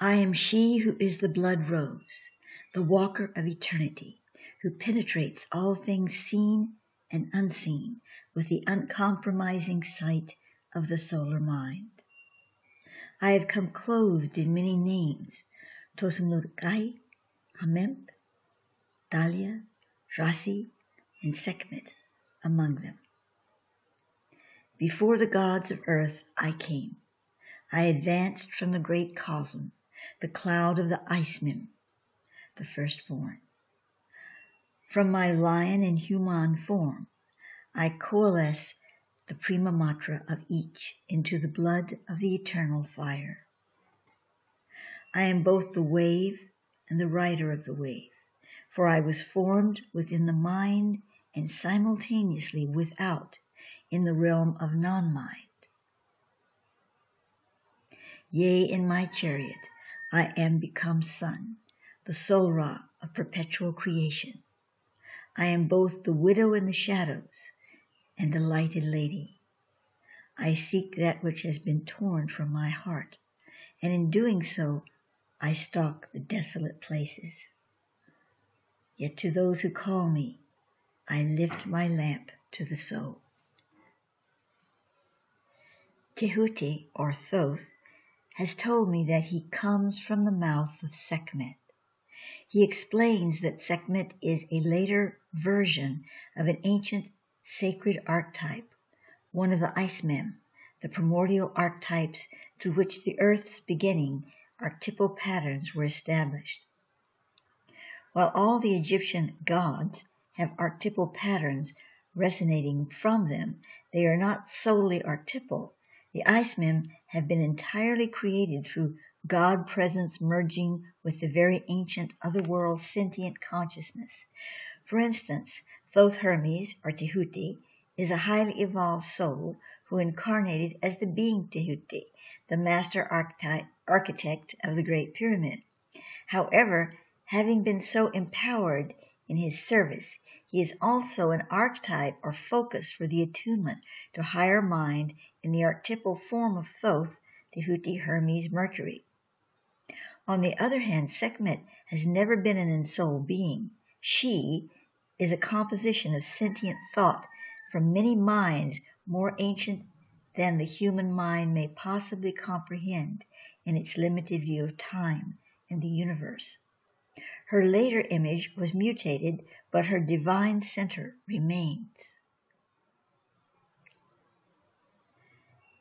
I am she who is the blood rose, the walker of eternity, who penetrates all things seen and unseen with the uncompromising sight of the solar mind. I have come clothed in many names, Tosmurkai, Hamemp, Dalia, Rasi, and Sekhmet among them. Before the gods of earth I came. I advanced from the great cosm, the cloud of the Icemen, the firstborn. From my lion and human form, I coalesce the prima matra of each into the blood of the eternal fire. I am both the wave and the rider of the wave, for I was formed within the mind and simultaneously without, in the realm of non-mind. Yea, in my chariot I am become sun, the Sol-Ra of perpetual creation. I am both the widow in the shadows and the lighted lady. I seek that which has been torn from my heart, and in doing so I stalk the desolate places. Yet to those who call me, I lift my lamp to the soul. Tehuti, or Thoth, has told me that he comes from the mouth of Sekhmet. He explains that Sekhmet is a later version of an ancient sacred archetype, one of the Icemen, the primordial archetypes through which the earth's beginning archetypal patterns were established. While all the Egyptian gods have archetypal patterns resonating from them, they are not solely archetypal. The Icemen have been entirely created through God presence merging with the very ancient otherworld sentient consciousness. For instance, Thoth Hermes, or Tehuti, is a highly evolved soul who incarnated as the being Tehuti, the master architect of the Great Pyramid. However, having been so empowered in his service, he is also an archetype or focus for the attunement to higher mind in the archetypal form of Thoth, Tehuti, Hermes, Mercury. On the other hand, Sekhmet has never been an ensouled being. She is a composition of sentient thought from many minds more ancient than the human mind may possibly comprehend in its limited view of time and the universe. Her later image was mutated, but her divine center remains.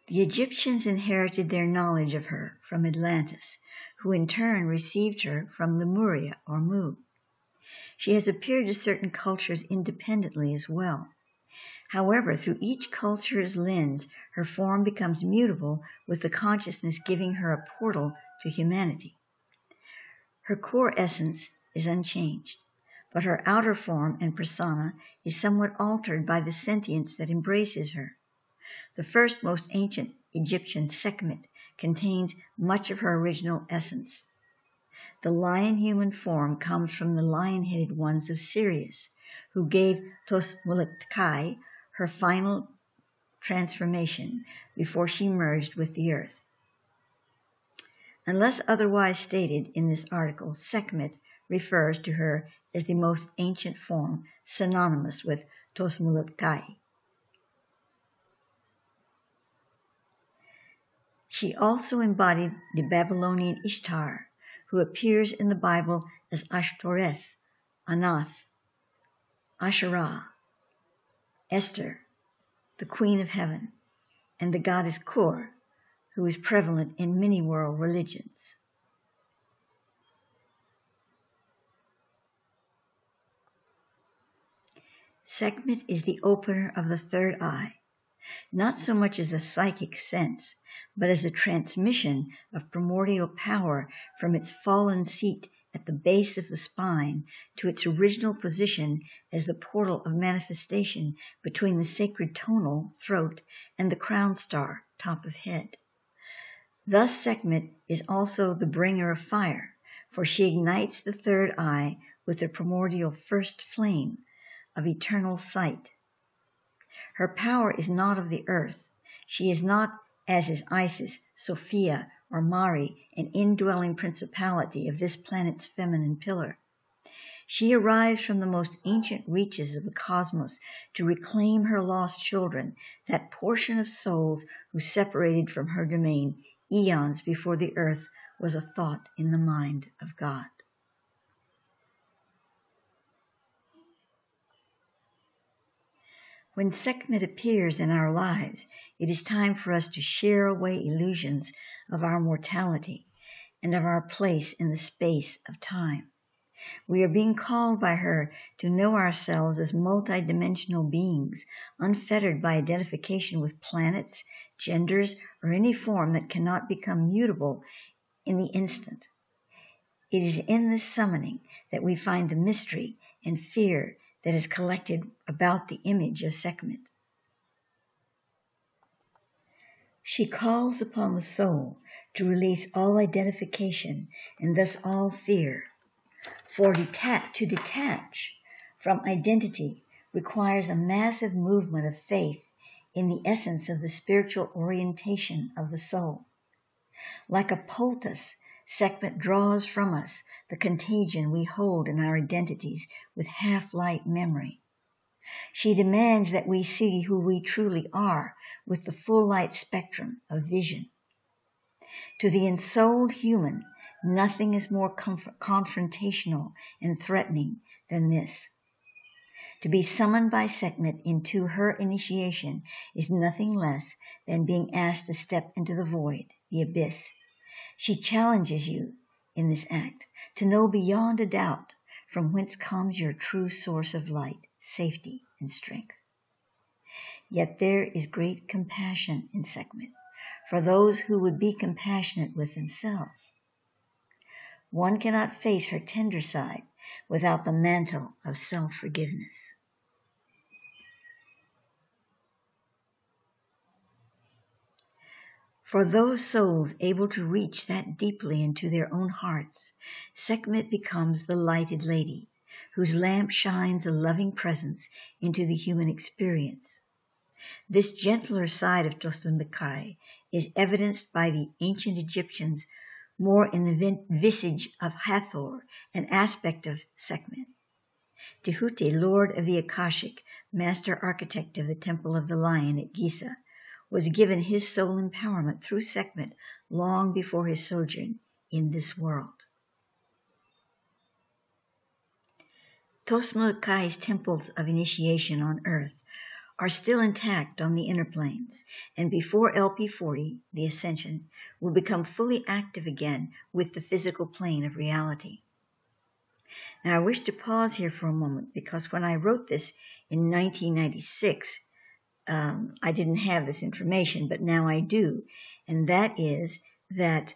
The Egyptians inherited their knowledge of her from Atlantis, who in turn received her from Lemuria or Mu. She has appeared to certain cultures independently as well. However, through each culture's lens, her form becomes mutable, with the consciousness giving her a portal to humanity. Her core essence is unchanged, but her outer form and persona is somewhat altered by the sentience that embraces her. The first most ancient Egyptian Sekhmet contains much of her original essence. The lion-human form comes from the lion-headed ones of Sirius, who gave Tosmulektai her final transformation before she merged with the earth. Unless otherwise stated in this article, Sekhmet refers to her as the most ancient form, synonymous with Tosmulektai. She also embodied the Babylonian Ishtar, who appears in the Bible as Ashtoreth, Anath, Asherah, Esther, the Queen of Heaven, and the goddess Kur, who is prevalent in many world religions. Sekhmet is the opener of the third eye, not so much as a psychic sense, but as a transmission of primordial power from its fallen seat at the base of the spine to its original position as the portal of manifestation between the sacred tonal, throat, and the crown star, top of head. Thus Sekhmet is also the bringer of fire, for she ignites the third eye with the primordial first flame of eternal sight. Her power is not of the earth. She is not, as is Isis, Sophia, or Mari, an indwelling principality of this planet's feminine pillar. She arrives from the most ancient reaches of the cosmos to reclaim her lost children, that portion of souls who separated from her domain eons before the earth was a thought in the mind of God. When Sekhmet appears in our lives, it is time for us to share away illusions of our mortality and of our place in the space of time. We are being called by her to know ourselves as multidimensional beings, unfettered by identification with planets, genders, or any form that cannot become mutable in the instant. It is in this summoning that we find the mystery and fear that is collected about the image of Sekhmet. She calls upon the soul to release all identification and thus all fear. For to detach from identity requires a massive movement of faith in the essence of the spiritual orientation of the soul. Like a poultice, Sekhmet draws from us the contagion we hold in our identities with half-light memory. She demands that we see who we truly are with the full light spectrum of vision. To the ensouled human, nothing is more confrontational and threatening than this. To be summoned by Sekhmet into her initiation is nothing less than being asked to step into the void, the abyss. She challenges you in this act to know beyond a doubt from whence comes your true source of light, safety, and strength. Yet there is great compassion in Sekhmet for those who would be compassionate with themselves. One cannot face her tender side without the mantle of self-forgiveness. For those souls able to reach that deeply into their own hearts, Sekhmet becomes the lighted lady, whose lamp shines a loving presence into the human experience. This gentler side of Tosmelekai is evidenced by the ancient Egyptians more in the visage of Hathor, an aspect of Sekhmet. Tehuti, lord of the Akashic, master architect of the Temple of the Lion at Giza, was given his soul empowerment through Sekhmet long before his sojourn in this world. Tosmolekai's temples of initiation on earth are still intact on the inner planes, and before LP40, the ascension, will become fully active again with the physical plane of reality. Now, I wish to pause here for a moment because when I wrote this in 1996, I didn't have this information, but now I do, and that is that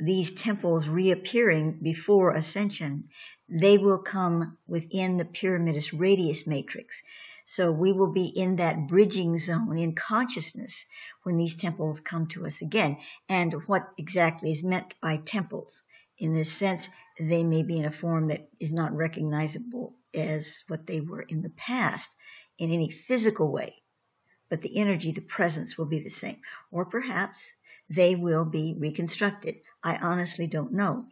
these temples reappearing before ascension, they will come within the pyramidus radius matrix. So we will be in that bridging zone in consciousness when these temples come to us again. And what exactly is meant by temples? In this sense, they may be in a form that is not recognizable as what they were in the past in any physical way, but the energy, the presence will be the same. Or perhaps they will be reconstructed. I honestly don't know.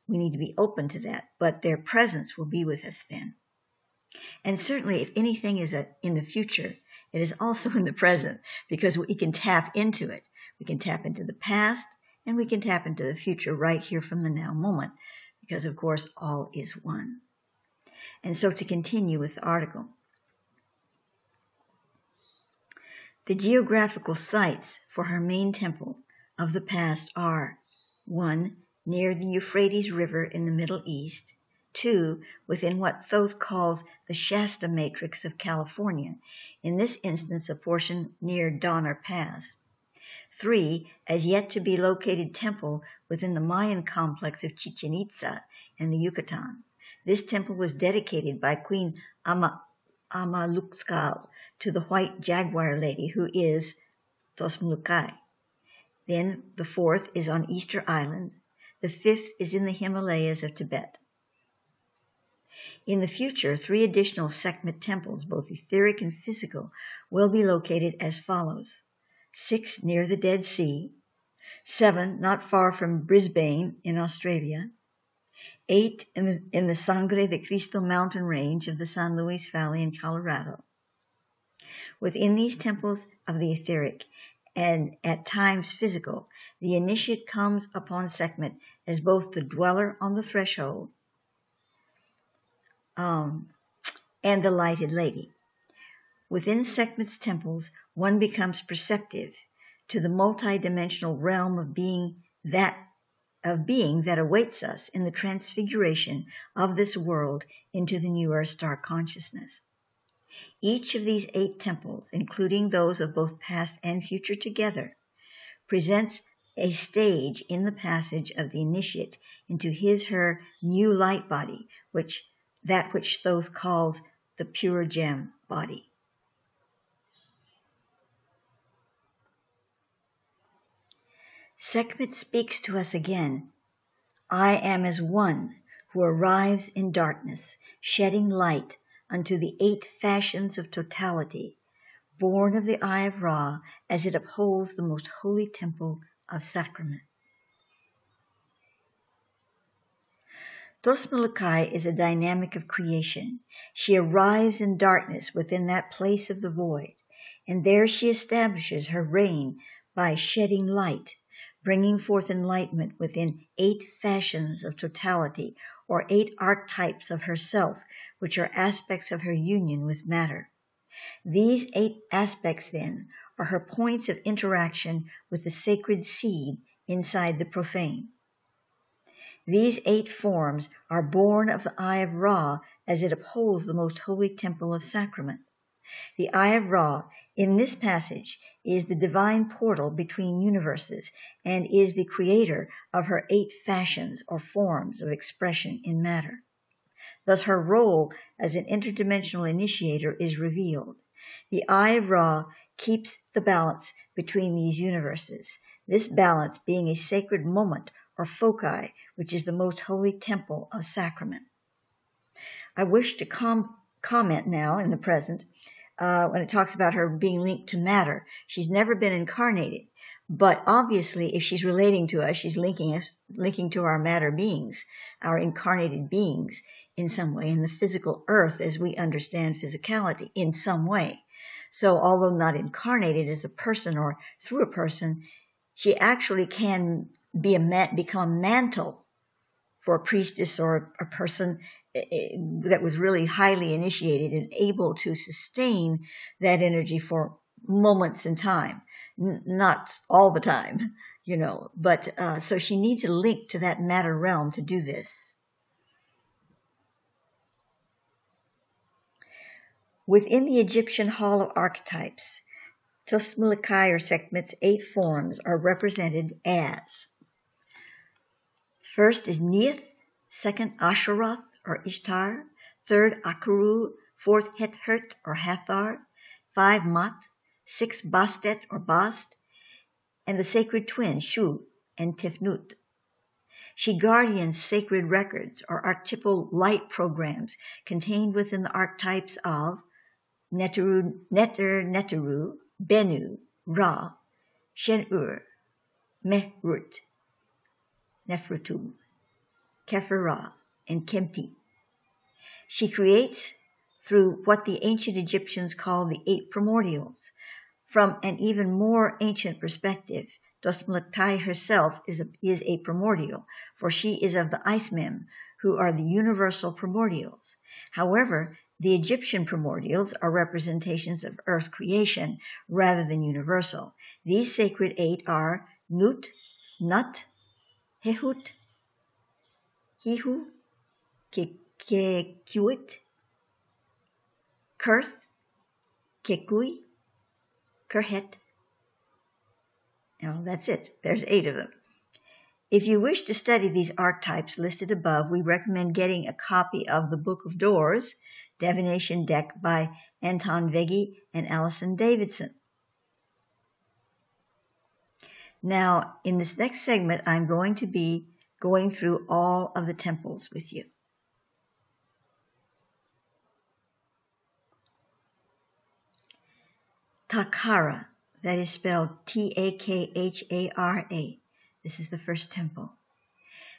We need to be open to that, but their presence will be with us then. And certainly, if anything is in the future, it is also in the present, because we can tap into it. We can tap into the past, and we can tap into the future right here from the now moment, because, of course, all is one. And so to continue with the article, the geographical sites for her main temple of the past are 1. Near the Euphrates River in the Middle East, 2. Within what Thoth calls the Shasta Matrix of California, in this instance a portion near Donner Pass, 3. As yet to be located temple within the Mayan complex of Chichen Itza in the Yucatan. This temple was dedicated by Queen Amaluxcal to the white jaguar lady who is Tosmelekai. Then the 4th is on Easter Island. The 5th is in the Himalayas of Tibet. In the future, 3 additional Sekhmet temples, both etheric and physical, will be located as follows. 6 near the Dead Sea, 7 not far from Brisbane in Australia, 8 in the Sangre de Cristo mountain range of the San Luis Valley in Colorado. Within these temples of the etheric, and at times physical, the initiate comes upon Sekhmet as both the dweller on the threshold and the lighted lady. Within Sekhmet's temples, one becomes perceptive to the multidimensional realm of being that awaits us in the transfiguration of this world into the newer star consciousness. Each of these 8 temples, including those of both past and future together, presents a stage in the passage of the initiate into his/her new light body, which Thoth calls the pure gem body. Sekhmet speaks to us again. I am as one who arrives in darkness, shedding light unto the 8 fashions of totality, born of the eye of Ra, as it upholds the most holy temple of sacrament. Tosmulukai is a dynamic of creation. She arrives in darkness within that place of the void, and there she establishes her reign by shedding light, bringing forth enlightenment within 8 fashions of totality, or 8 archetypes of herself, which are aspects of her union with matter. These 8 aspects, then, are her points of interaction with the sacred seed inside the profane. These 8 forms are born of the eye of Ra as it upholds the most holy temple of sacrament. The eye of Ra, in this passage, is the divine portal between universes and is the creator of her 8 fashions or forms of expression in matter. Thus her role as an interdimensional initiator is revealed. The eye of Ra keeps the balance between these universes, this balance being a sacred moment or foci, which is the most holy temple of sacrament. I wish to comment now in the present when it talks about her being linked to matter. She's never been incarnated, but obviously if she's relating to us, she's linking to our matter beings, our incarnated beings in some way, in the physical earth as we understand physicality in some way. So although not incarnated as a person or through a person, she actually can become a mantle for a priestess or a person that was really highly initiated and able to sustain that energy for moments in time, not all the time, but so she needs a link to that matter realm to do this. Within the Egyptian Hall of Archetypes, Tosmulukai or Sekhmet's 8 forms are represented as: first is Neith, second Asheroth or Ishtar, third Akuru, fourth Hethert or Hathor, 5 Mat, 6 Bastet or Bast, and the sacred twins Shu and Tefnut. She guardians sacred records or archetypal light programs contained within the archetypes of Neteru, Bennu, Ra, Shen-Ur, Mehrut, Nefertum, Kefera, and Kemti. She creates through what the ancient Egyptians called the 8 primordials. From an even more ancient perspective, Tosmulukai herself is a primordial, for she is of the Ice-Mem, who are the universal primordials. However, the Egyptian primordials are representations of earth creation rather than universal. These sacred 8 are Nut, Nut, Hehut, Hihu, Kekuit, Kurth, Kekui, Kerhet. Now that's it. There's 8 of them. If you wish to study these archetypes listed above, we recommend getting a copy of the Book of Doors, Divination Deck by Anton Veggie and Allison Davidson. Now, in this next segment, I'm going to be going through all of the temples with you. Takara, that is spelled Takhara, This is the first temple.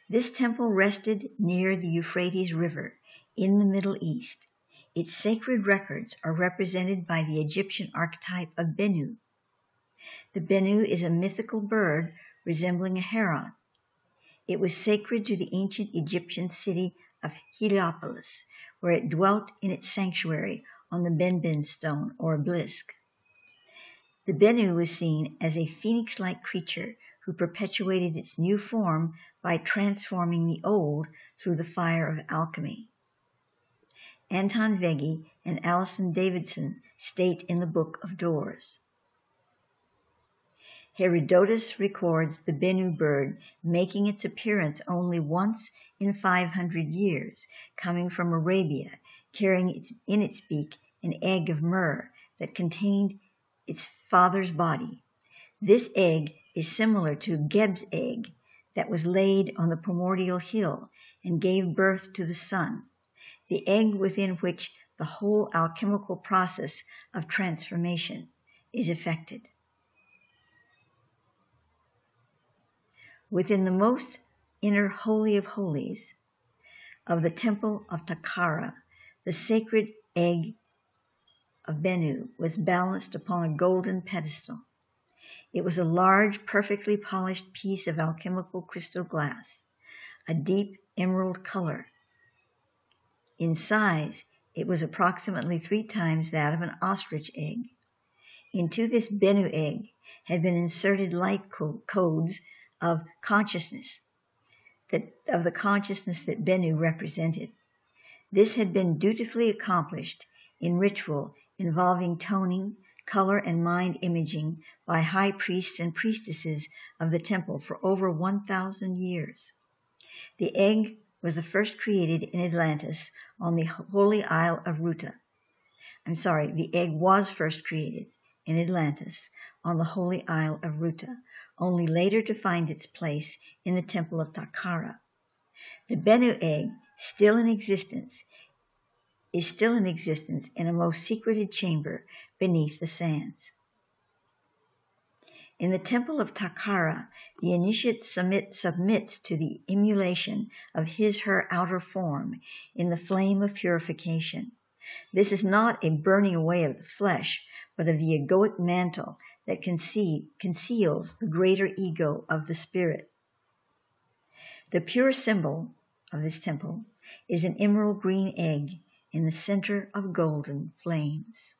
This temple rested near the Euphrates River in the Middle East. Its sacred records are represented by the Egyptian archetype of Bennu. The Bennu is a mythical bird resembling a heron. It was sacred to the ancient Egyptian city of Heliopolis, where it dwelt in its sanctuary on the Benben stone or obelisk. The Bennu was seen as a phoenix-like creature who perpetuated its new form by transforming the old through the fire of alchemy. Anton Veggie and Alison Davidson state in the Book of Doors. Herodotus records the Bennu bird making its appearance only once in 500 years, coming from Arabia, carrying in its beak an egg of myrrh that contained its father's body. This egg is similar to Geb's egg that was laid on the primordial hill and gave birth to the sun, the egg within which the whole alchemical process of transformation is effected. Within the most inner Holy of Holies of the temple of Kyi'Ra, the sacred egg of Bennu was balanced upon a golden pedestal. It was a large, perfectly polished piece of alchemical crystal glass, a deep emerald color. In size, it was approximately 3 times that of an ostrich egg. Into this Bennu egg had been inserted light codes of consciousness, that Bennu represented. This had been dutifully accomplished in ritual involving toning, color, and mind imaging by high priests and priestesses of the temple for over 1,000 years. The egg was the first created in Atlantis on the holy isle of Ruta. The egg was first created in Atlantis on the holy isle of Ruta, only later to find its place in the temple of Kyi'Ra. The Bennu egg is still in existence in a most secreted chamber beneath the sands. In the temple of Kyi'Ra, the initiate submits to the emulation of his/her outer form in the flame of purification. This is not a burning away of the flesh, but of the egoic mantle that conceals the greater ego of the spirit. The pure symbol of this temple is an emerald green egg in the center of golden flames.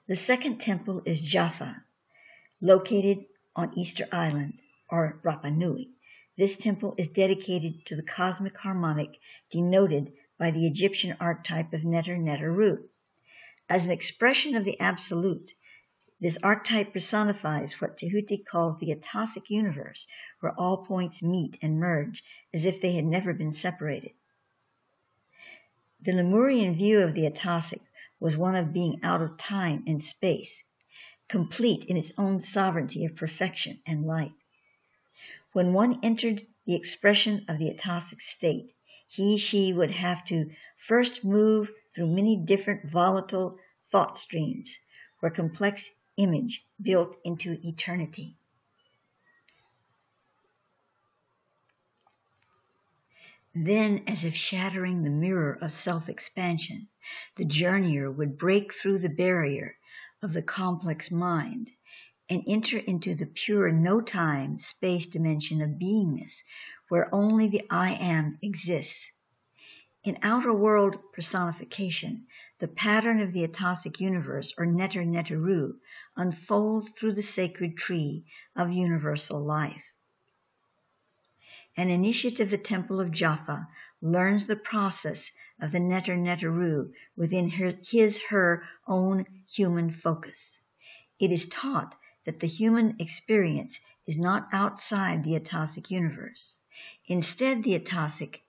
The second temple is Jaffa, located on Easter Island, or Rapa Nui. This temple is dedicated to the cosmic harmonic denoted by the Egyptian archetype of Neter Neteru. As an expression of the Absolute, this archetype personifies what Tehuti calls the Atosic universe, where all points meet and merge as if they had never been separated. The Lemurian view of the Atosic was one of being out of time and space, complete in its own sovereignty of perfection and light. When one entered the expression of the Atosic state, she would have to first move through many different volatile thought streams, where complex image built into eternity. Then, as if shattering the mirror of self-expansion, the journeyer would break through the barrier of the complex mind and enter into the pure no-time space dimension of beingness, where only the I Am exists. In outer world personification, the pattern of the Atosic universe, or Neter Neteru, unfolds through the sacred tree of universal life. An initiate of the Temple of Jaffa learns the process of the Neter Neteru within her own human focus. It is taught that the human experience is not outside the Atosic universe. Instead, the Atosic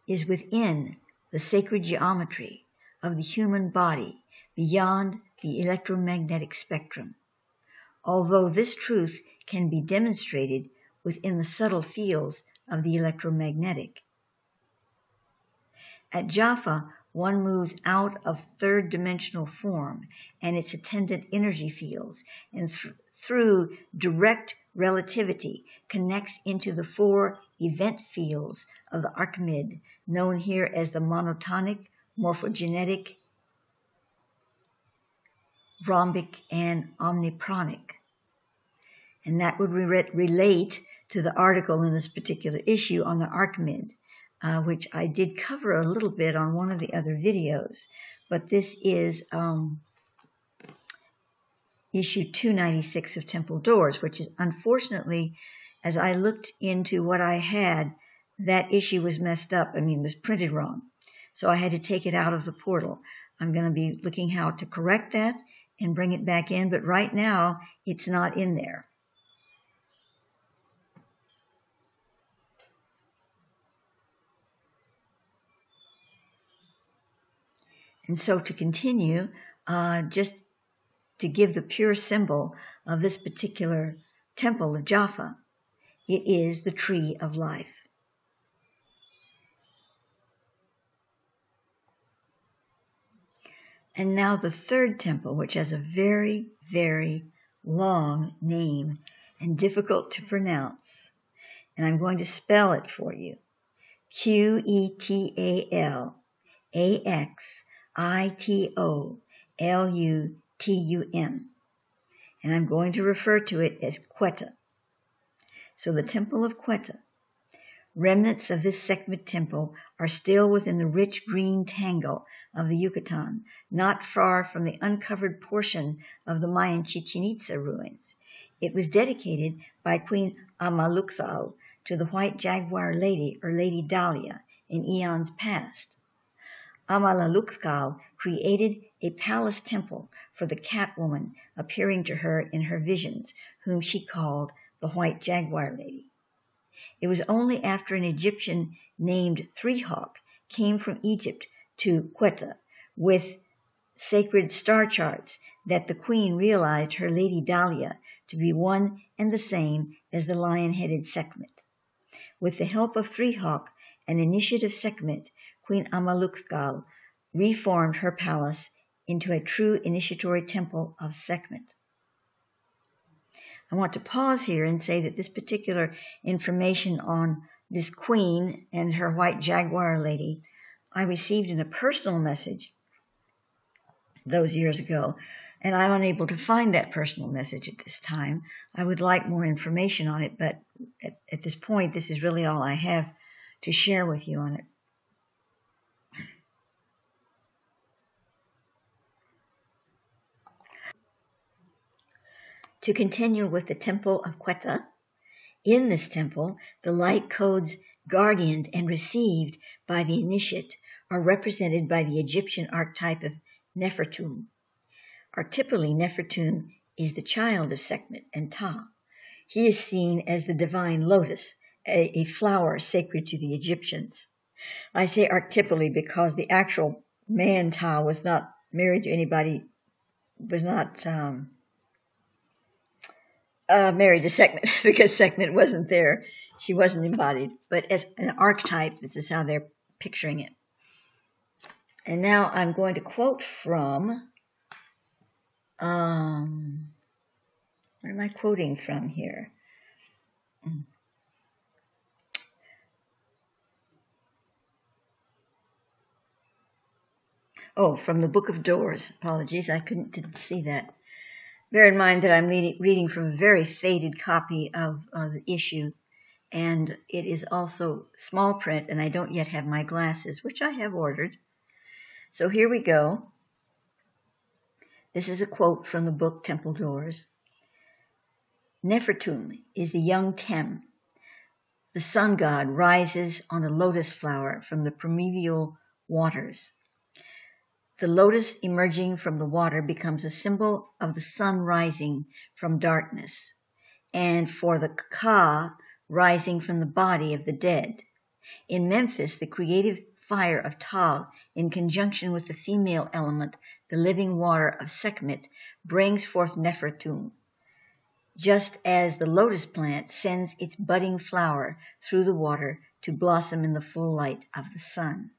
is within the sacred geometry of the human body, beyond the electromagnetic spectrum. Although this truth can be demonstrated within the subtle fields of the electromagnetic. At Jaffa, one moves out of third-dimensional form and its attendant energy fields, and through direct relativity connects into the four event fields of the Archimede, known here as the monotonic, morphogenetic, rhombic, and omnipronic. And that would relate to the article in this particular issue on the Archimede, which I did cover a little bit on one of the other videos. But this is issue 296 of Temple Doors, which is, unfortunately, as I looked into what I had, that issue was messed up. I mean, it was printed wrong. So I had to take it out of the portal. I'm going to be looking how to correct that and bring it back in, but right now it's not in there. And so to continue, just to give the pure symbol of this particular temple of Jaffa, it is the tree of life. And now the third temple, which has a very, very long name and difficult to pronounce. And I'm going to spell it for you. Q-E-T-A-L-A-X-I-T-O-L-U-T-U-M. And I'm going to refer to it as Kyi'Ra. So the Temple of Kyi'Ra. Remnants of this Sekhmet temple are still within the rich green tangle of the Yucatan, not far from the uncovered portion of the Mayan Chichen Itza ruins. It was dedicated by Queen Amaluxal to the White Jaguar Lady, or Lady Dahlia, in eons past. Amaluxal created a palace temple for the Catwoman appearing to her in her visions, whom she called the White Jaguar Lady. It was only after an Egyptian named Three Hawk came from Egypt to Kyi'Ra with sacred star charts that the queen realized her Lady Dahlia to be one and the same as the lion-headed Sekhmet. With the help of Three Hawk, an initiative Sekhmet, Queen Amaluxal reformed her palace into a true initiatory temple of Sekhmet. I want to pause here and say that this particular information on this queen and her White Jaguar Lady, I received in a personal message those years ago, and I'm unable to find that personal message at this time. I would like more information on it, but at this point, this is really all I have to share with you on it. To continue with the Temple of Kyi'Ra, in this temple, the light codes guardianed and received by the initiate are represented by the Egyptian archetype of Nefertum. Archetypally, Nefertum is the child of Sekhmet and Ptah. He is seen as the divine lotus, a flower sacred to the Egyptians. I say archetypally because the actual man Ptah was not married to anybody, was not married to Sekhmet because Sekhmet wasn't there. She wasn't embodied. But as an archetype, this is how they're picturing it. And now I'm going to quote from, where am I quoting from here? Oh, from the Book of Doors. Apologies, I didn't see that. Bear in mind that I'm reading from a very faded copy of the issue, and it is also small print, and I don't yet have my glasses, which I have ordered. So here we go. This is a quote from the book Temple Doors. Nefertum is the young Tem. The sun god rises on a lotus flower from the primeval waters. The lotus emerging from the water becomes a symbol of the sun rising from darkness, and for the Ka rising from the body of the dead. In Memphis, the creative fire of Ptah, in conjunction with the female element, the living water of Sekhmet, brings forth Nefertum, just as the lotus plant sends its budding flower through the water to blossom in the full light of the sun.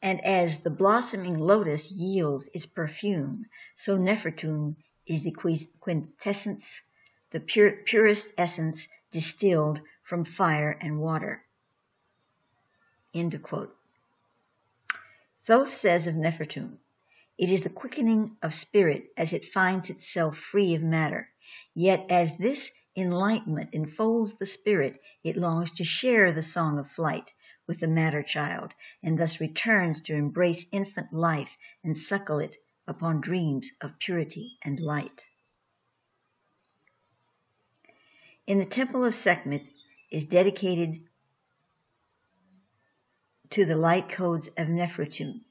And as the blossoming lotus yields its perfume, so Nefertum is the quintessence, the purest essence distilled from fire and water. End of quote. Thoth says of Nefertum, it is the quickening of spirit as it finds itself free of matter. Yet as this enlightenment enfolds the spirit, it longs to share the song of flight with the matter child, and thus returns to embrace infant life and suckle it upon dreams of purity and light. In the temple of Sekhmet is dedicated to the light codes of Nefertum.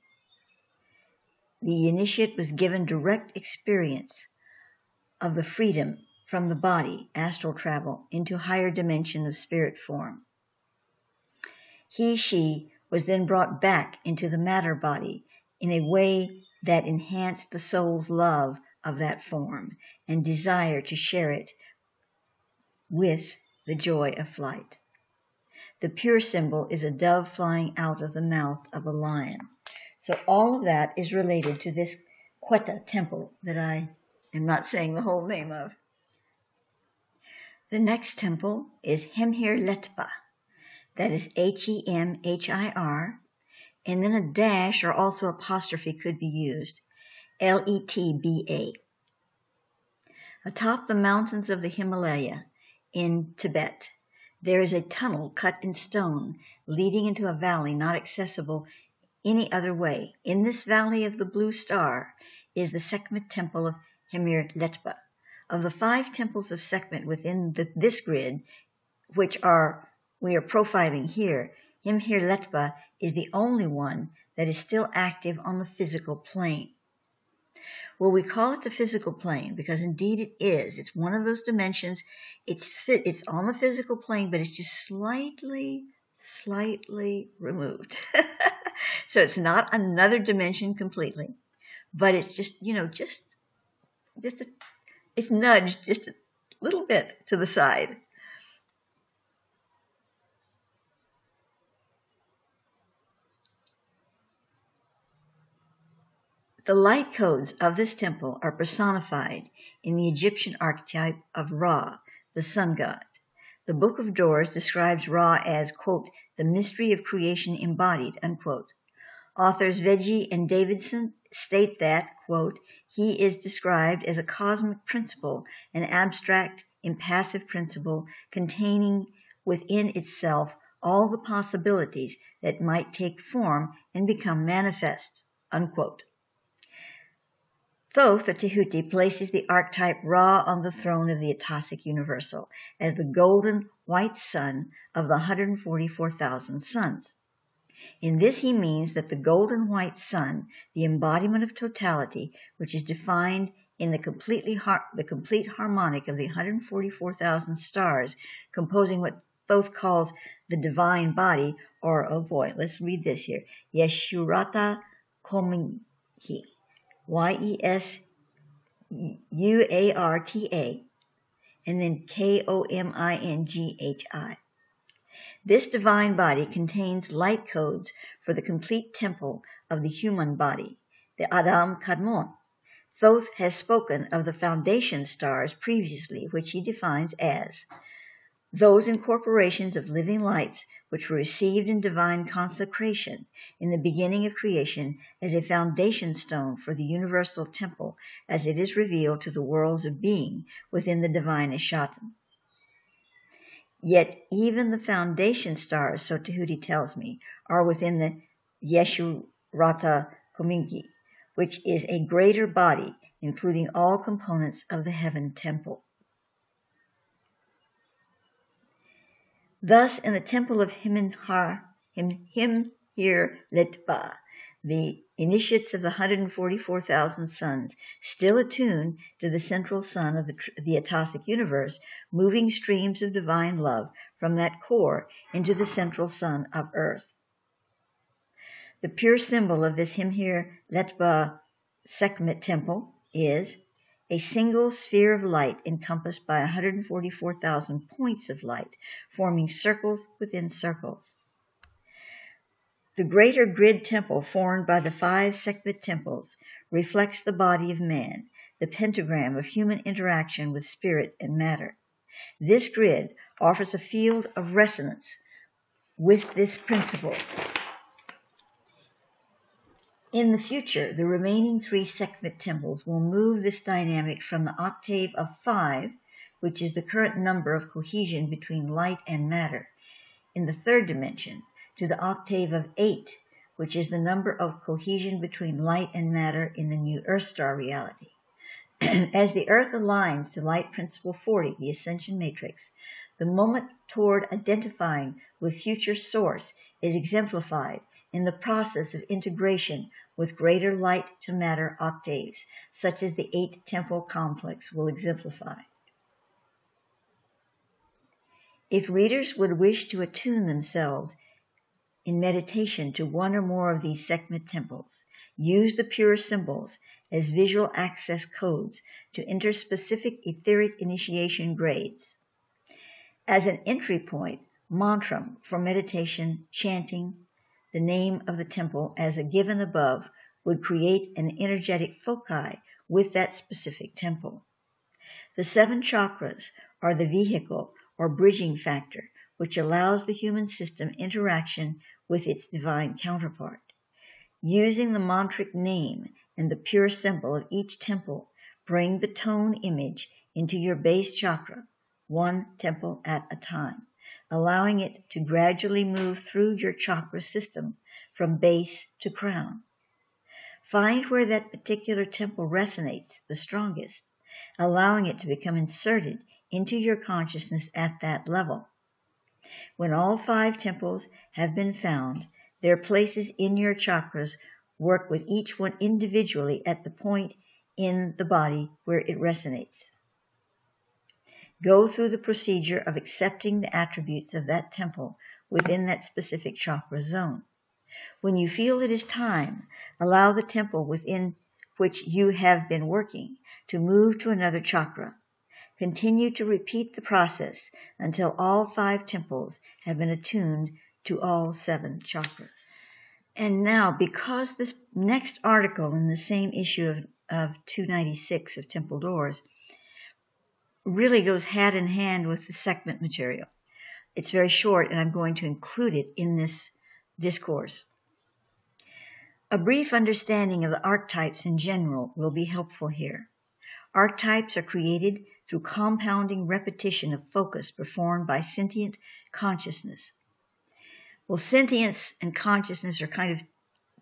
The initiate was given direct experience of the freedom from the body, astral travel, into higher dimension of spirit form. She was then brought back into the matter body in a way that enhanced the soul's love of that form and desire to share it with the joy of flight. The pure symbol is a dove flying out of the mouth of a lion. So all of that is related to this Kyi'Ra temple that I am not saying the whole name of. The next temple is Hemhir-Letba. That is Hemhir, and then a dash or also apostrophe could be used. Letba. Atop the mountains of the Himalaya in Tibet, there is a tunnel cut in stone leading into a valley not accessible any other way. In this valley of the blue star is the Sekhmet temple of Hemhir-Letba. Of the 5 temples of Sekhmet within this grid, which we are profiling here, Hemhir-Letba is the only one that is still active on the physical plane. Well, we call it the physical plane because indeed it is. It's one of those dimensions. It's on the physical plane, but it's just slightly removed. So it's not another dimension completely, but it's just, it's nudged just a little bit to the side. The light codes of this temple are personified in the Egyptian archetype of Ra, the sun god. The Book of Doors describes Ra as, quote, the mystery of creation embodied, unquote. Authors Veggie and Davidson state that, quote, he is described as a cosmic principle, an abstract, impassive principle containing within itself all the possibilities that might take form and become manifest, unquote. Thoth, the Tehuti, places the archetype Ra on the throne of the Atosic Universal as the golden white sun of the 144,000 suns. In this he means that the golden white sun, the embodiment of totality, which is defined in the complete harmonic of the 144,000 stars, composing what Thoth calls the divine body, or, oh boy, let's read this here, Yeshurata Komingi. Yesuarta, and then Kominghi. This divine body contains light codes for the complete temple of the human body, the Adam Kadmon. Thoth has spoken of the foundation stars previously, which he defines as those incorporations of living lights which were received in divine consecration in the beginning of creation as a foundation stone for the universal temple as it is revealed to the worlds of being within the divine Eshatan. Yet even the foundation stars, so Tehuti tells me, are within the Yeshurata Komingi, which is a greater body, including all components of the heaven temple. Thus, in the temple of Hemhir-Letba, the initiates of the 144,000 suns, still attuned to the central sun of the Atosic universe, moving streams of divine love from that core into the central sun of earth. The pure symbol of this Hemhir-Letba Sekhmet temple is a single sphere of light encompassed by 144,000 points of light, forming circles within circles. The greater grid temple formed by the 5 Sekhmet temples reflects the body of man, the pentagram of human interaction with spirit and matter. This grid offers a field of resonance with this principle. In the future, the remaining 3 Sekhmet temples will move this dynamic from the octave of 5, which is the current number of cohesion between light and matter, in the 3rd dimension, to the octave of 8, which is the number of cohesion between light and matter in the new Earth star reality. As the Earth aligns to Light Principle 40, the Ascension Matrix, the moment toward identifying with future Source is exemplified in the process of integration with greater light to matter octaves, such as the 8 temple complex will exemplify. If readers would wish to attune themselves in meditation to one or more of these Sekhmet temples, use the pure symbols as visual access codes to enter specific etheric initiation grades. As an entry point, mantram for meditation, chanting the name of the temple as given above would create an energetic foci with that specific temple. The 7 chakras are the vehicle or bridging factor which allows the human system interaction with its divine counterpart. Using the mantric name and the pure symbol of each temple, bring the tone image into your base chakra, 1 temple at a time, allowing it to gradually move through your chakra system from base to crown. Find where that particular temple resonates the strongest, allowing it to become inserted into your consciousness at that level. When all 5 temples have been found, their places in your chakras work with each one individually at the point in the body where it resonates. Go through the procedure of accepting the attributes of that temple within that specific chakra zone. When you feel it is time, allow the temple within which you have been working to move to another chakra. Continue to repeat the process until all 5 temples have been attuned to all 7 chakras. And now, because this next article in the same issue of 296 of Temple Doors really goes hand in hand with the Sekhmet material. It's very short, and I'm going to include it in this discourse. A brief understanding of the archetypes in general will be helpful here. Archetypes are created through compounding repetition of focus performed by sentient consciousness. Well, sentience and consciousness are kind of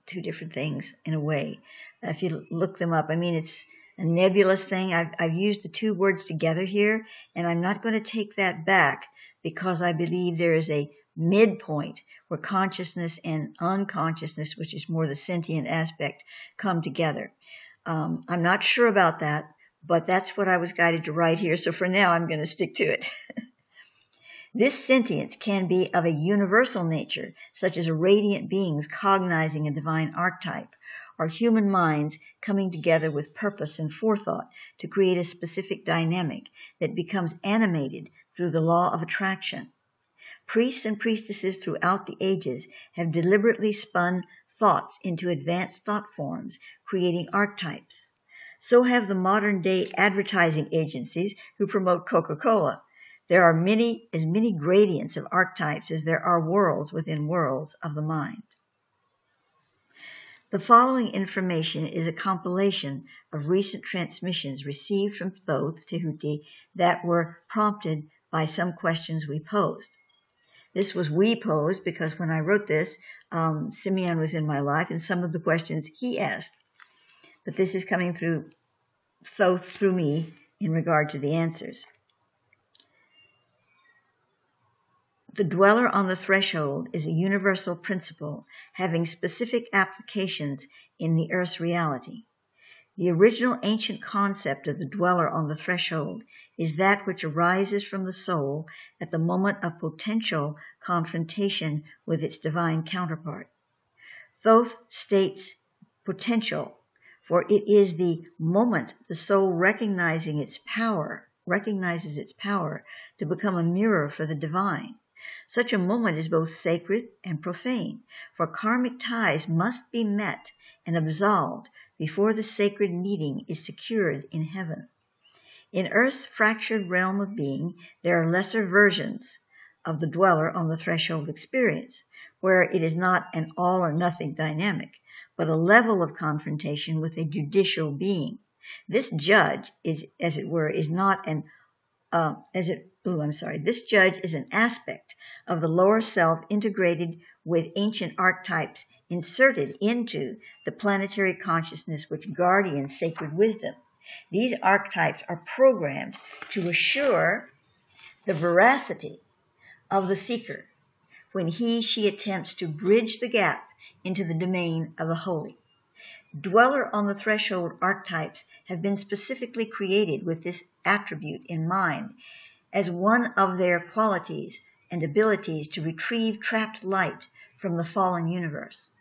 2 different things in a way. If you look them up, I mean, it's a nebulous thing. I've used the 2 words together here, and I'm not going to take that back because I believe there is a midpoint where consciousness and unconsciousness, which is more the sentient aspect, come together. I'm not sure about that, but that's what I was guided to write here, so for now I'm going to stick to it. This sentience can be of a universal nature, such as radiant beings cognizing a divine archetype, or human minds coming together with purpose and forethought to create a specific dynamic that becomes animated through the law of attraction. Priests and priestesses throughout the ages have deliberately spun thoughts into advanced thought forms, creating archetypes. So have the modern-day advertising agencies who promote Coca-Cola. There are as many gradients of archetypes as there are worlds within worlds of the mind. The following information is a compilation of recent transmissions received from Thoth Tehuti that were prompted by some questions we posed. This was we posed because when I wrote this, Simeon was in my life and some of the questions he asked. But this is coming through Thoth through me in regard to the answers. The dweller on the threshold is a universal principle having specific applications in the Earth's reality. The original ancient concept of the dweller on the threshold is that which arises from the soul at the moment of potential confrontation with its divine counterpart. Thoth states potential, for it is the moment the soul recognizes its power to become a mirror for the divine. Such a moment is both sacred and profane, for karmic ties must be met and absolved before the sacred meeting is secured in heaven. In Earth's fractured realm of being, there are lesser versions of the dweller on the threshold experience, where it is not an all or nothing dynamic, but a level of confrontation with a judicial being. This judge is, as it were, is not an This judge is an aspect of the lower self integrated with ancient archetypes inserted into the planetary consciousness which guardians sacred wisdom. These archetypes are programmed to assure the veracity of the seeker when she attempts to bridge the gap into the domain of the holy. Dweller on the threshold archetypes have been specifically created with this attribute in mind as one of their qualities and abilities to retrieve trapped light from the fallen universe.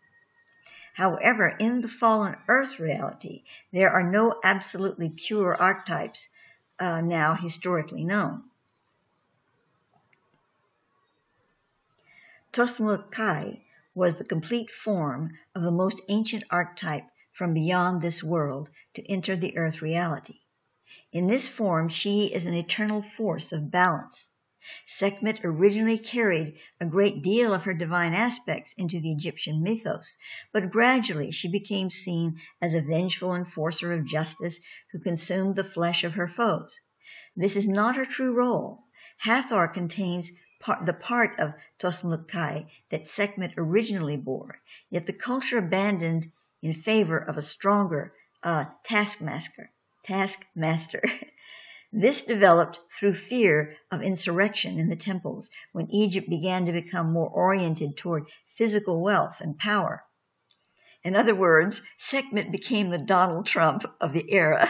However, in the fallen earth reality, there are no absolutely pure archetypes now historically known. Tosmulkai was the complete form of the most ancient archetype from beyond this world to enter the earth reality. In this form, she is an eternal force of balance. Sekhmet originally carried a great deal of her divine aspects into the Egyptian mythos, but gradually she became seen as a vengeful enforcer of justice who consumed the flesh of her foes. This is not her true role. Hathor contains the part of Tosmulkai that Sekhmet originally bore, yet the culture abandoned in favor of a stronger taskmaster. This developed through fear of insurrection in the temples when Egypt began to become more oriented toward physical wealth and power. In other words, Sekhmet became the Donald Trump of the era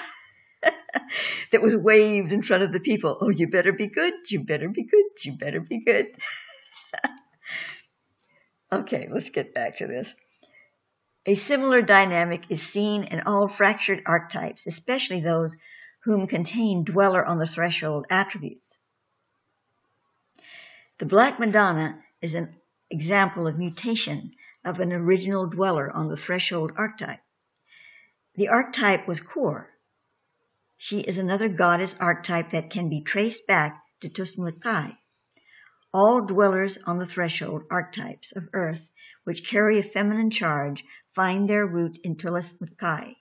that was waved in front of the people. Oh, you better be good, you better be good, you better be good. Okay, let's get back to this. A similar dynamic is seen in all fractured archetypes, especially those whom contain dweller on the threshold attributes. The Black Madonna is an example of mutation of an original dweller on the threshold archetype. The archetype was Kyi'Ra. She is another goddess archetype that can be traced back to Tosmulkai. All dwellers on the threshold archetypes of Earth, which carry a feminine charge, find their root in Tosmulkai.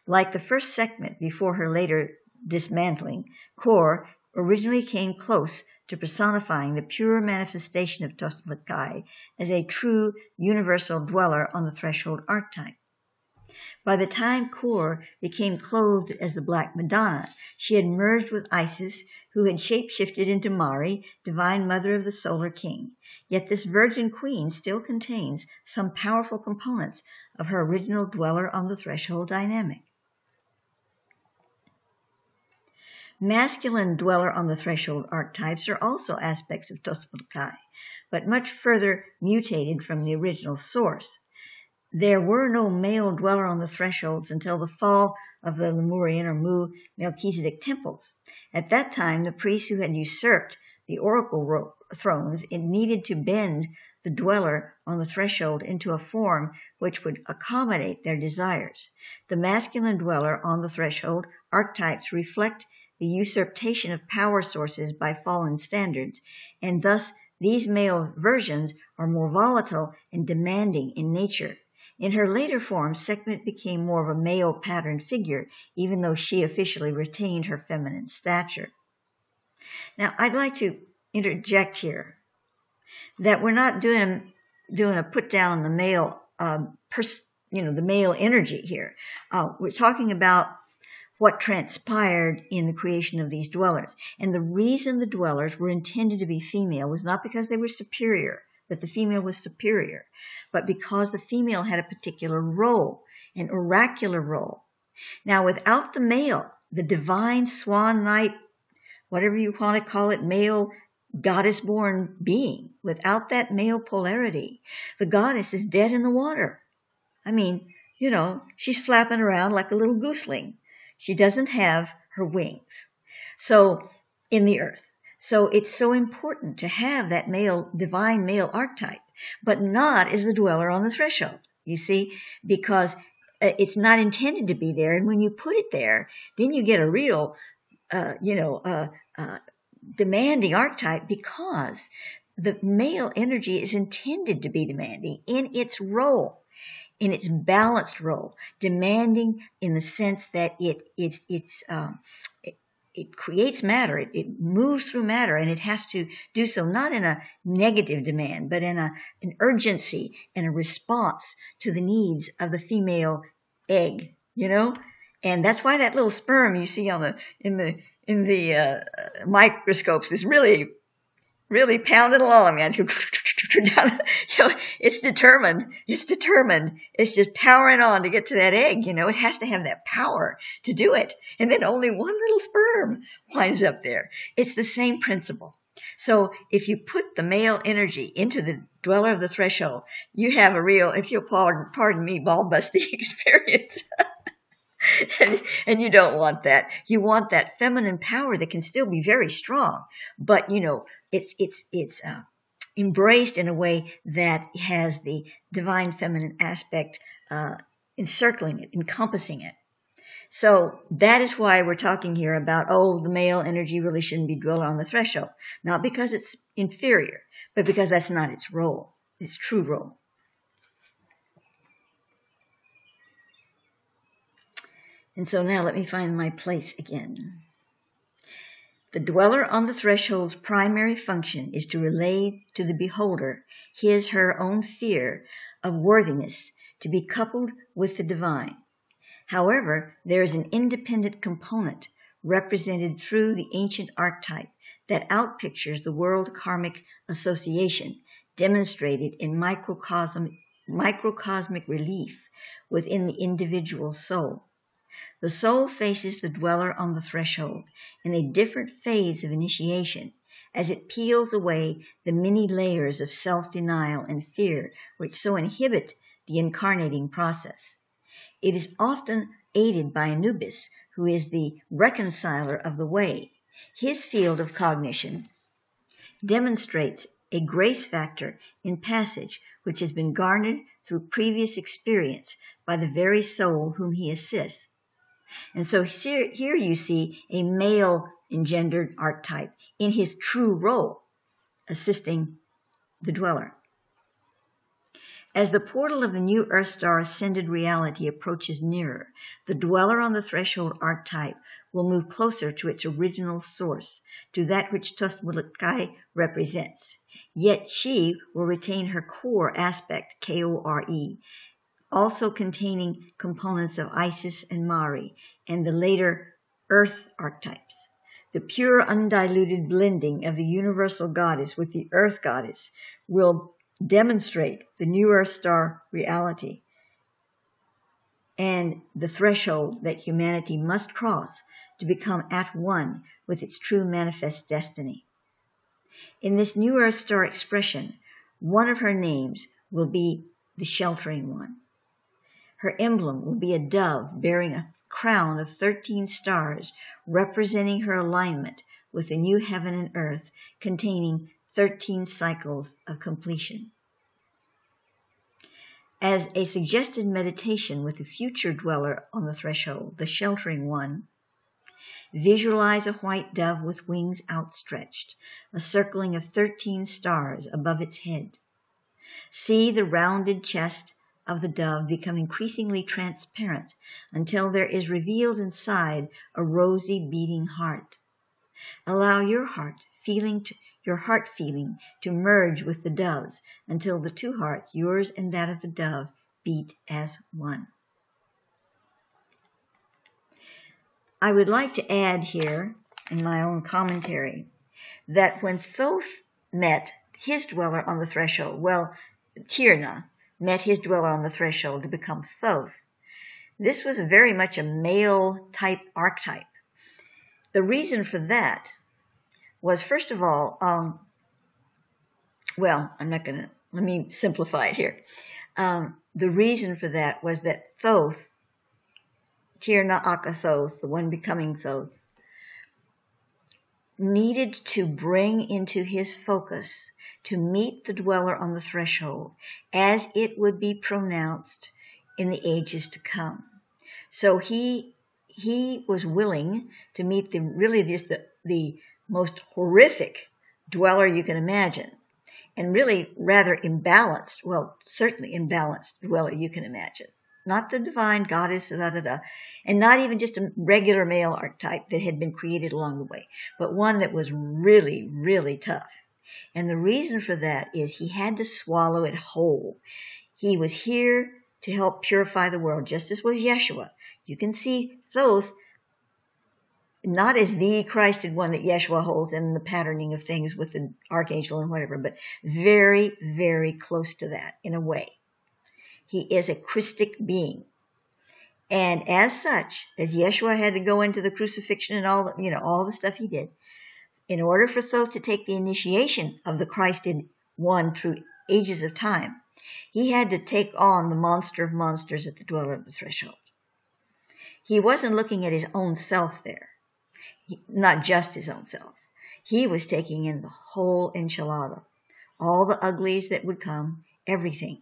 Like the first Sekhmet before her later dismantling, Kyi'Ra originally came close to personifying the pure manifestation of Tosmulkai as a true universal dweller on the threshold archetype. By the time Kyi'Ra became clothed as the Black Madonna, she had merged with Isis, who had shapeshifted into Mari, divine mother of the solar king. Yet this virgin queen still contains some powerful components of her original dweller on the threshold dynamic. Masculine dweller on the threshold archetypes are also aspects of Tosmulkai, but much further mutated from the original source. There were no male dweller on the thresholds until the fall of the Lemurian or Mu Melchizedek temples. At that time, the priests who had usurped the oracle thrones needed to bend the dweller on the threshold into a form which would accommodate their desires. The masculine dweller on the threshold archetypes reflect the usurpation of power sources by fallen standards, and thus these male versions are more volatile and demanding in nature. In her later form, Sekhmet became more of a male pattern figure, even though she officially retained her feminine stature. Now, I'd like to interject here that we're not doing a put down on the male, the male energy here. We're talking about what transpired in the creation of these dwellers. And the reason the dwellers were intended to be female was not because they were superior, that the female was superior, but because the female had a particular role, an oracular role. Now, without the male, the divine swan knight, whatever you want to call it, male goddess-born being, without that male polarity, the goddess is dead in the water. I mean, she's flapping around like a little gooseling. She doesn't have her wings. So, in the earth. So it's so important to have that divine male archetype, but not as the dweller on the threshold, you see, because it's not intended to be there. And when you put it there, then you get a real, demanding archetype, because the male energy is intended to be demanding in its role, in its balanced role, demanding in the sense that it creates matter, it moves through matter, and it has to do so not in a negative demand, but in an urgency and a response to the needs of the female egg, and that's why that little sperm you see in the microscopes is really pounding along, man. It's determined. It's just powering on to get to that egg. It has to have that power to do it. And then only one little sperm winds up there. It's the same principle. So if you put the male energy into the dweller of the threshold, you have a real, if you'll pardon me, ball-busting experience. And you don't want that. You want that feminine power that can still be very strong, but it's embraced in a way that has the divine feminine aspect encircling it, encompassing it. So that is why we're talking here about, the male energy really shouldn't be dweller on the threshold. Not because it's inferior, but because that's not its role, its true role. And so now let me find my place again. The dweller on the threshold's primary function is to relay to the beholder her own fear of worthiness to be coupled with the divine. However, there is an independent component represented through the ancient archetype that outpictures the world karmic association demonstrated in microcosmic relief within the individual soul. The soul faces the dweller on the threshold in a different phase of initiation as it peels away the many layers of self-denial and fear which so inhibit the incarnating process. It is often aided by Anubis, who is the reconciler of the way. His field of cognition demonstrates a grace factor in passage which has been garnered through previous experience by the very soul whom he assists. And so here you see a male engendered archetype in his true role, assisting the dweller. As the portal of the new Earth Star ascended reality approaches nearer, the dweller on the threshold archetype will move closer to its original source, to that which Tosmulukai represents. Yet she will retain her core aspect, K-O-R-E, also containing components of Isis and Mari, and the later Earth archetypes. The pure, undiluted blending of the universal goddess with the Earth goddess will demonstrate the new Earth Star reality and the threshold that humanity must cross to become at one with its true manifest destiny. In this new Earth Star expression, one of her names will be the Sheltering One. Her emblem will be a dove bearing a crown of 13 stars, representing her alignment with the new heaven and earth, containing 13 cycles of completion. As a suggested meditation with the future dweller on the threshold, the Sheltering One, visualize a white dove with wings outstretched, a circling of 13 stars above its head. See the rounded chest of the dove become increasingly transparent until there is revealed inside a rosy beating heart. Allow your heart feeling to merge with the dove's until the two hearts, yours and that of the dove, beat as one. I would like to add here in my own commentary that when Thoth met his dweller on the threshold, Kyi'Ra met his dweller on the threshold to become Thoth. This was very much a male type archetype. The reason for that was, first of all, let me simplify it here. The reason for that was that Thoth, Kyi'Ra Aka Thoth, the one becoming Thoth, needed to bring into his focus to meet the dweller on the threshold as it would be pronounced in the ages to come. So he was willing to meet the most horrific dweller you can imagine, and really rather imbalanced, well, certainly imbalanced dweller you can imagine. Not the divine goddess, and not even just a regular male archetype that had been created along the way, but one that was really, really tough. And the reason for that is he had to swallow it whole. He was here to help purify the world, just as was Yeshua. You can see Thoth not as the Christed one that Yeshua holds in the patterning of things with the archangel and whatever, but very, very close to that in a way. He is a Christic being. And as such, as Yeshua had to go into the crucifixion and all the stuff he did, in order for Thoth to take the initiation of the Christed one through ages of time, he had to take on the monster of monsters at the dweller of the threshold. He wasn't looking at his own self there, not just his own self. He was taking in the whole enchilada, all the uglies that would come, everything.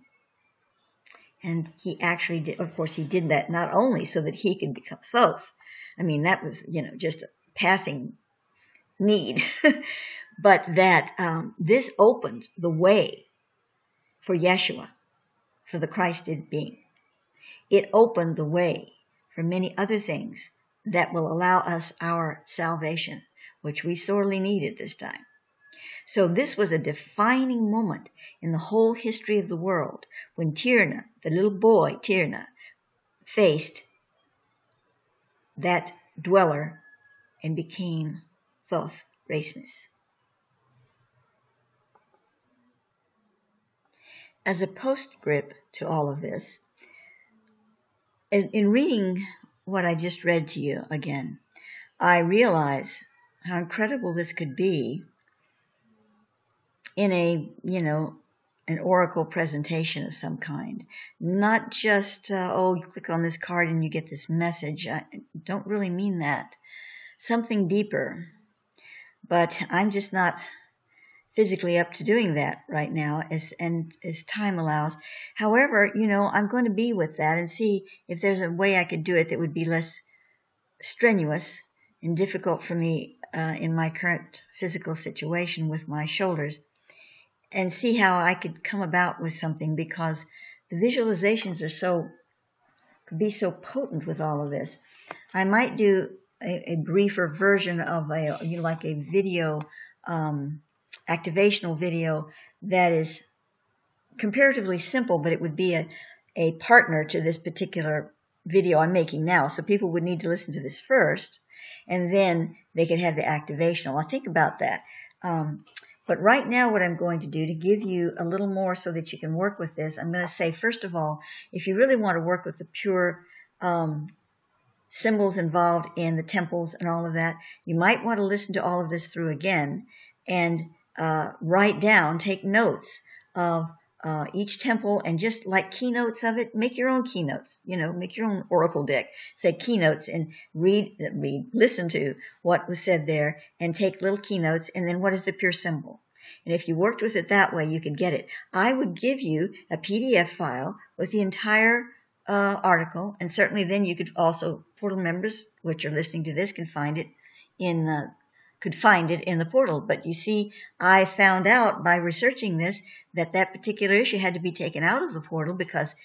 And he actually did, of course, he did that not only so that he could become Thoth. I mean, that was, just a passing need, but that this opened the way for Yeshua, for the Christed being. It opened the way for many other things that will allow us our salvation, which we sorely need at this time. So this was a defining moment in the whole history of the world when Kyi'Ra, the little boy Kyi'Ra, faced that dweller and became Thoth Rasmus. As a postscript to all of this, in reading what I just read to you again, I realize how incredible this could be in an oracle presentation of some kind. Not just, you click on this card and you get this message. I don't really mean that. Something deeper. But I'm just not physically up to doing that right now as time allows. However, I'm going to be with that and see if there's a way I could do it that would be less strenuous and difficult for me in my current physical situation with my shoulders, and see how I could come about with something, because the visualizations could be so potent with all of this. I might do a briefer version of a video, activational video that is comparatively simple, but it would be a partner to this particular video I'm making now. So people would need to listen to this first, and then they could have the activational. I'll think about that. But right now what I'm going to do to give you a little more so that you can work with this, I'm going to say, first of all, if you really want to work with the pure symbols involved in the temples and all of that, you might want to listen to all of this through again and write down, take notes of each temple, and just like keynotes of it, make your own keynotes, make your own oracle deck, say keynotes, and listen to what was said there, and take little keynotes, and then what is the pure symbol. And if you worked with it that way, you could get it. I would give you a PDF file with the entire article, and certainly then you could also, portal members which are listening to this, can find it in the portal. But you see, I found out by researching this that particular issue had to be taken out of the portal because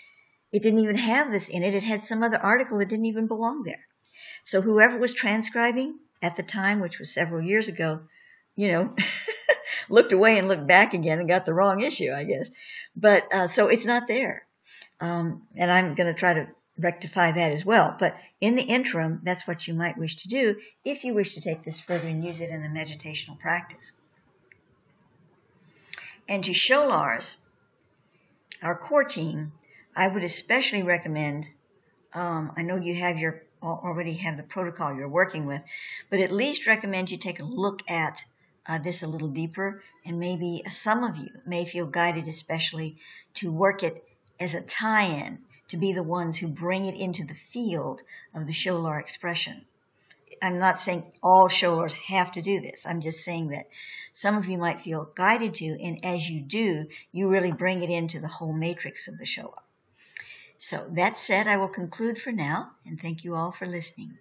it didn't even have this in it. It had some other article that didn't even belong there. So whoever was transcribing at the time, which was several years ago, looked away and looked back again and got the wrong issue, I guess. But so it's not there. And I'm going to try to rectify that as well. But in the interim, that's what you might wish to do if you wish to take this further and use it in a meditational practice. And to Sholars, our core team, I would especially recommend, I know you already have the protocol you're working with, but at least recommend you take a look at this a little deeper, and maybe some of you may feel guided especially to work it as a tie-in, to be the ones who bring it into the field of the Sholar expression. I'm not saying all Showas have to do this. I'm just saying that some of you might feel guided to, and as you do, you really bring it into the whole matrix of the Showa. So that said, I will conclude for now, and thank you all for listening.